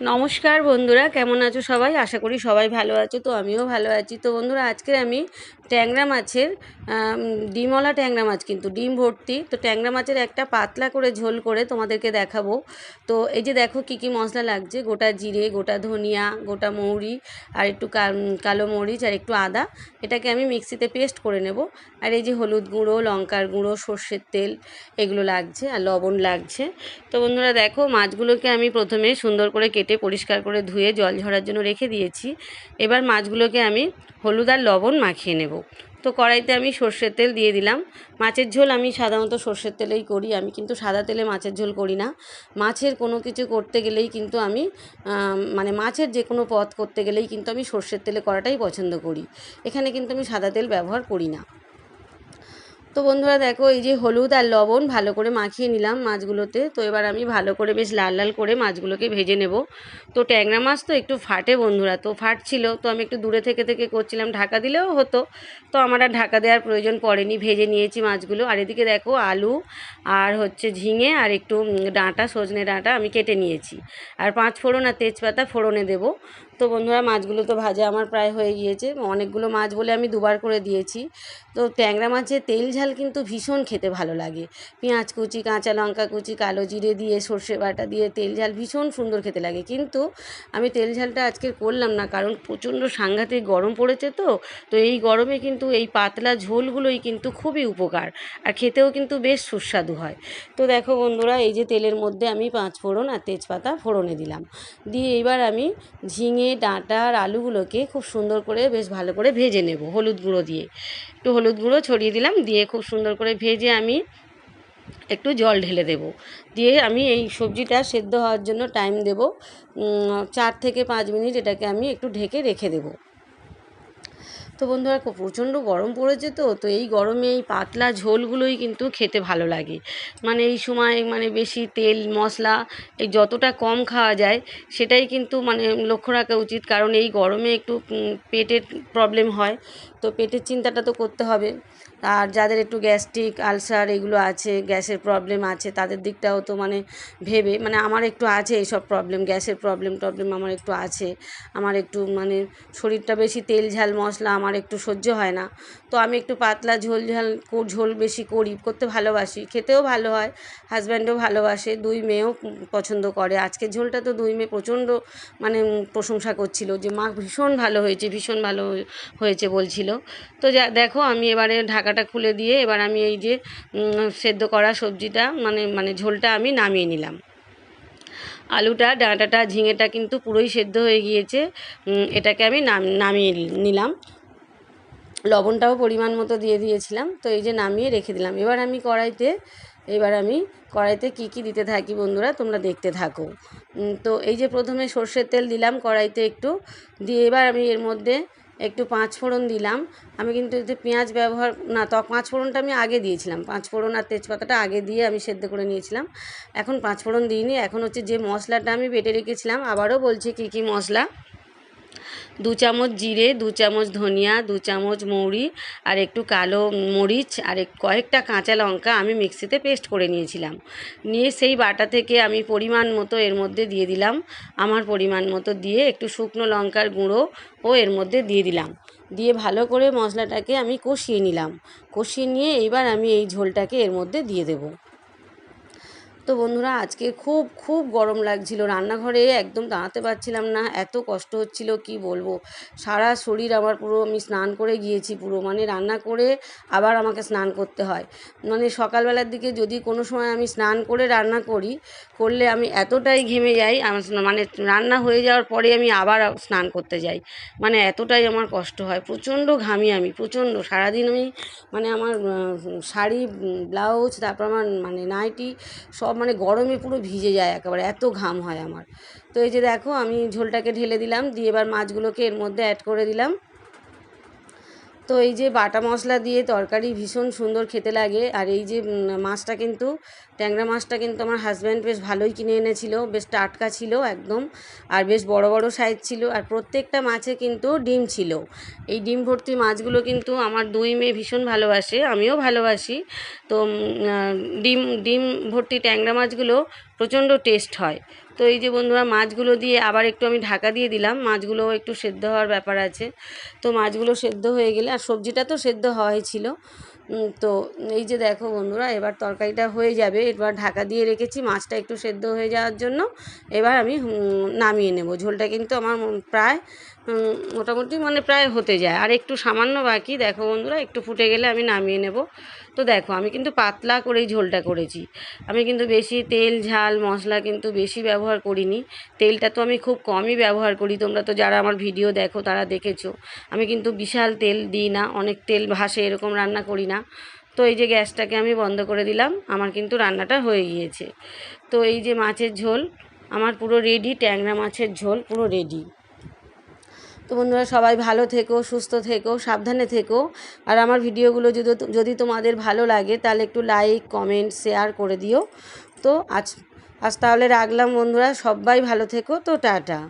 নমস্কার বন্ধুরা, কেমন আছো সবাই? আশা করি সবাই ভালো আছো। তো আমিও ভালো আছি। তো বন্ধুরা, আজকে আমি ট্যাংরা মাছের ডিমওয়ালা ট্যাংরা মাছ, কিন্তু ডিম ভর্তি, তো ট্যাংরা মাছের একটা পাতলা করে ঝোল করে তোমাদেরকে দেখাবো। তো এই যে দেখো কি কি মশলা লাগছে: গোটা জিরে, গোটা ধনিয়া, গোটা মৌরি, আর একটু কালো মরিচ, আর একটু আদা। এটাকে আমি মিক্সিতে পেস্ট করে নেব। আর এই যে হলুদ গুঁড়ো, লঙ্কার গুঁড়ো, সর্ষের তেল, এগুলো লাগছে, আর লবণ লাগছে। তো বন্ধুরা দেখো, মাছগুলোকে আমি প্রথমে সুন্দর করে কেটে পরিষ্কার করে ধুয়ে জল ঝরার জন্য রেখে দিয়েছি। এবার মাছগুলোকে আমি হলুদ আর লবণ মাখিয়ে নেব। তো কড়াইতে আমি সর্ষের তেল দিয়ে দিলাম। মাছের ঝোল আমি সাধারণত সর্ষের তেলেই করি, আমি কিন্তু সাদা তেলে মাছের ঝোল করি না। মাছের কোনো কিছু করতে গেলেই কিন্তু আমি মানে মাছের যে কোনো পদ করতে গেলেই কিন্তু আমি সর্ষের তেলে করাটাই পছন্দ করি। এখানে কিন্তু আমি সাদা তেল ব্যবহার করি না। তো বন্ধুরা দেখো, এই যে হলুদ আর লবণ ভালো করে মাখিয়ে নিলাম মাছগুলোতে। তো এবার আমি ভালো করে বেশ লাল লাল করে মাছগুলোকে ভেজে নেব। তো ট্যাংরা মাছ তো একটু ফাটে বন্ধুরা, তো ফাটছিল, তো আমি একটু দূরে থেকে থেকে করছিলাম, ঢাকা দিলেও হতো। তো আমার আর ঢাকা দেওয়ার প্রয়োজন পড়েনি, ভেজে নিয়েছি মাছগুলো। আর এদিকে দেখো আলু আর হচ্ছে ঝিঙে আর একটু ডাঁটা, সজনে ডাঁটা আমি কেটে নিয়েছি। আর 5 ফোড়ন আর তেজপাতা ফোড়নে দেবো। তো বন্ধুরা, মাছগুলো তো ভাজা আমার প্রায় হয়ে গিয়েছে, অনেকগুলো মাছ বলে আমি দুবার করে দিয়েছি। তো ট্যাংরা মাছের তেল ঝাল কিন্তু ভীষণ খেতে ভালো লাগে। পেঁয়াজ কুচি, কাঁচা লঙ্কা কুচি, কালো জিরে দিয়ে, সর্ষে বাটা দিয়ে তেল ঝাল ভীষণ সুন্দর খেতে লাগে। কিন্তু আমি তেল ঝালটা আজকে করলাম না, কারণ প্রচণ্ড সাংঘাতিক গরম পড়েছে। তো এই গরমে কিন্তু এই পাতলা ঝোলগুলোই কিন্তু খুবই উপকার, আর খেতেও কিন্তু বেশ সুস্বাদু হয়। তো দেখো বন্ধুরা, এই যে তেলের মধ্যে আমি 5 ফোড়ন আর তেজপাতা ফোড়নে দিলাম, দিয়ে এবার আমি ঝিঙে, ডাঁটা আর আলুগুলোকে খুব সুন্দর করে বেশ ভালো করে ভেজে নেব হলুদ গুঁড়ো দিয়ে। একটু হলুদ গুঁড়ো ছড়িয়ে দিলাম, দিয়ে খুব সুন্দর করে ভেজে আমি একটু জল ঢেলে দেব। দিয়ে আমি এই সবজিটা সেদ্ধ হওয়ার জন্য টাইম দেব 4 থেকে 5 মিনিট। এটাকে আমি একটু ঢেকে রেখে দেবো। তো বন্ধুরা, প্রচণ্ড গরম পড়েছে। তো এই গরমে এই পাতলা ঝোলগুলোই কিন্তু খেতে ভালো লাগে। মানে এই সময় মানে বেশি তেল মশলা এই যতটা কম খাওয়া যায় সেটাই কিন্তু মানে লক্ষ্য রাখা উচিত, কারণ এই গরমে একটু পেটের প্রবলেম হয়। তো পেটের চিন্তাটা তো করতে হবে। আর যাদের একটু গ্যাস্ট্রিক আলসার এগুলো আছে, গ্যাসের প্রবলেম আছে, তাদের দিকটাও তো মানে ভেবে, মানে আমার একটু আছে এইসব প্রবলেম, গ্যাসের প্রবলেম আমার একটু আছে। আমার একটু মানে শরীরটা বেশি তেল ঝাল মশলা আমার একটু সহ্য হয় না। তো আমি একটু পাতলা ঝোল বেশি করতে ভালোবাসি, খেতেও ভালো হয়। হাজব্যান্ডও ভালোবাসে, 2 মেয়েও পছন্দ করে। আজকের ঝোলটা তো 2 মেয়ে প্রচণ্ড মানে প্রশংসা করছিল যে মা ভীষণ ভালো হয়েছে, ভীষণ ভালো হয়েছে বলছিল। তো দেখো, আমি এবারে ঢাকাটা খুলে দিয়ে এবার আমি এই যে সেদ্ধ করা সবজিটা মানে ঝোলটা আমি নামিয়ে নিলাম। আলুটা, ডাঁটাটা, ঝিঙেটা কিন্তু পুরোই সেদ্ধ হয়ে গিয়েছে। এটাকে আমি নামিয়ে নিলাম। লবণটাও পরিমাণ মতো দিয়ে দিয়েছিলাম। তো এই যে নামিয়ে রেখে দিলাম। এবার আমি কড়াইতে কী দিতে থাকি বন্ধুরা, তোমরা দেখতে থাকো। তো এই যে প্রথমে সর্ষের তেল দিলাম কড়াইতে একটু, দিয়ে এবার আমি এর মধ্যে একটু 5 ফোড়ন দিলাম। আমি কিন্তু এতে পেঁয়াজ ব্যবহার না, 5 ফোড়নটা আমি আগে দিয়েছিলাম। 5 ফোড়ন আর তেজপাতাটা আগে দিয়ে আমি সেদ্ধ করে নিয়েছিলাম। এখন 5 ফোড়ন দিইনি। এখন হচ্ছে যে মশলাটা আমি বেটে রেখেছিলাম, আবারও বলছি কী মশলা: 2 চামচ জিরে, 2 চামচ ধনিয়া, 2 চামচ মৌরি, আর একটু কালো মরিচ, আর কয়েকটা কাঁচা লঙ্কা আমি মিক্সিতে পেস্ট করে নিয়েছিলাম। নিয়ে সেই বাটা থেকে আমি পরিমাণ মতো এর মধ্যে দিয়ে দিলাম, আমার পরিমাণ মতো দিয়ে একটু শুকনো লঙ্কার গুঁড়ো ও এর মধ্যে দিয়ে দিলাম। দিয়ে ভালো করে মশলাটাকে আমি কষিয়ে নিলাম। কষিয়ে নিয়ে এইবার আমি এই ঝোলটাকে এর মধ্যে দিয়ে দেবো। তো বন্ধুরা, আজকে খুব গরম লাগছিল, রান্নাঘরে একদম দাঁড়াতে পারছিলাম না, এত কষ্ট হচ্ছিল কি বলবো। সারা শরীর আমার পুরো, আমি স্নান করে গিয়েছি পুরো, মানে রান্না করে আবার আমাকে স্নান করতে হয়। মানে সকালবেলার দিকে যদি কোনো সময় আমি স্নান করে রান্না করলে আমি এতটাই ঘেমে যাই, মানে রান্না হয়ে যাওয়ার পরে আমি আবার স্নান করতে যাই। মানে এতটাই আমার কষ্ট হয়, প্রচণ্ড ঘামি আমি, প্রচণ্ড। সারাদিন আমি মানে আমার শাড়ি, ব্লাউজ, তারপর আমার মানে নাইটি সব মানে গরমে পুরো ভিজে যায় একেবারে, এত ঘাম হয় আমার। তো এই যে দেখো, আমি ঝোলটাকে ঢেলে দিলাম, দিয়ে এবার মাছগুলোকে এর মধ্যে অ্যাড করে দিলাম। তো এই যে বাটা মশলা দিয়ে তরকারি ভীষণ সুন্দর খেতে লাগে। আর এই যে মাছটা কিন্তু, ট্যাংরা মাছটা কিন্তু আমার হাজব্যান্ড বেশ ভালোই কিনে এনেছিল, বেশ টাটকা ছিল একদম, আর বেশ বড় বড় সাইজ ছিল। আর প্রত্যেকটা মাছে কিন্তু ডিম ছিল। এই ডিম ভর্তি মাছগুলো কিন্তু আমার 2 মেয়ে ভীষণ ভালোবাসে, আমিও ভালোবাসি। তো ডিম ডিম ভর্তি ট্যাংরা মাছগুলো প্রচণ্ড টেস্ট হয়। তো এই যে বন্ধুরা মাছগুলো দিয়ে আবার একটু আমি ঢাকা দিয়ে দিলাম, মাছগুলো একটু সেদ্ধ হওয়ার ব্যাপার আছে। তো মাছগুলো সেদ্ধ হয়ে গেলে, আর সবজিটা তো সেদ্ধ হওয়াই ছিল। তো এই যে দেখো বন্ধুরা, এবার তরকারিটা হয়ে যাবে, এবার ঢাকা দিয়ে রেখেছি মাছটা একটু সেদ্ধ হয়ে যাওয়ার জন্য। এবার আমি নামিয়ে নেব। ঝোলটা কিন্তু আমার প্রায় মোটামুটি মানে প্রায় হতে যায়, আর একটু সামান্য বাকি। দেখো বন্ধুরা, একটু ফুটে গেলে আমি নামিয়ে নেব। তো দেখো আমি কিন্তু পাতলা করেই ঝোলটা করেছি, আমি কিন্তু বেশি তেল ঝাল মশলা কিন্তু বেশি ব্যবহার করিনি। তেলটা তো আমি খুব কমই ব্যবহার করি, তোমরা তো যারা আমার ভিডিও দেখো তারা দেখেছো। আমি কিন্তু বিশাল তেল দিই না, অনেক তেল ভাসে এরকম রান্না করি না। তো এই যে গ্যাসটাকে আমি বন্ধ করে দিলাম, আমার কিন্তু রান্নাটা হয়ে গিয়েছে। তো এই যে মাছের ঝোল আমার পুরো রেডি, ট্যাংরা মাছের ঝোল পুরো রেডি। তো বন্ধুরা, সবাই ভালো থেকো, সুস্থ থেকো, সাবধানে থেকো। আর আমার ভিডিওগুলো যদি তোমাদের ভালো লাগে তাহলে একটু লাইক কমেন্ট শেয়ার করে দিও। তো আজ তাহলে রাখলাম বন্ধুরা, সবাই ভালো থেকো। তো টাটা।